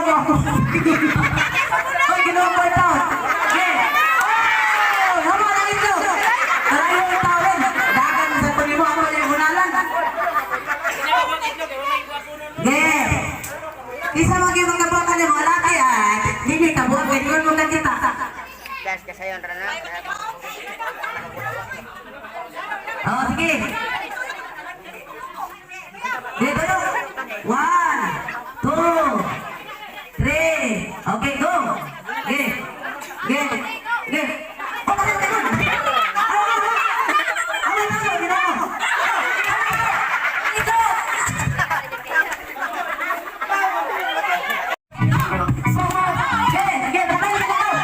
mo. Ay, ginawa ko ito. Okay. Oh, nama lang ito. Malayo yung tawin. Dagan sa tuloy mo ako yung gunalan. Okay. Isa maging magkabukan ng mga laki ay hindi ka buwan. Pwede mo kita. Gas ka sa'yo, Rana. Oh, sige. Dito yun. 1, 2, 3. Okay, go. Okay. Okay. Okay. Oh, bakit ka nun? Away na mo, ginawa mo. Ito. Okay, okay, bakit ka nun?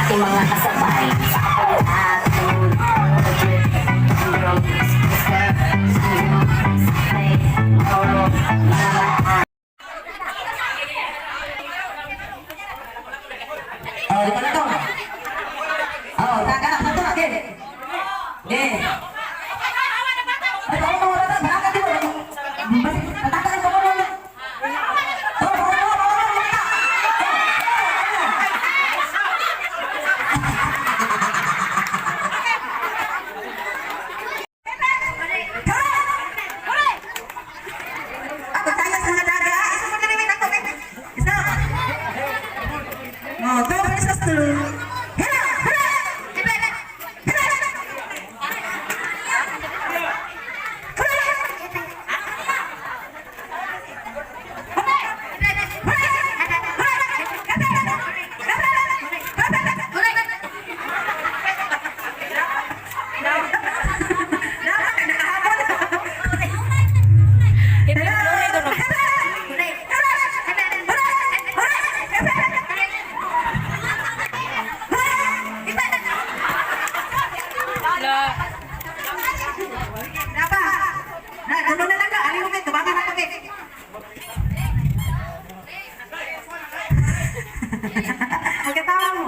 Mga kasabay sa Oh, di pa na to. Oh, taga na to. Okay. Okay. Ay, ako mga bata, baka di mo. Natatagal ko mo. Oh, go for this to. Okay, tawa mo.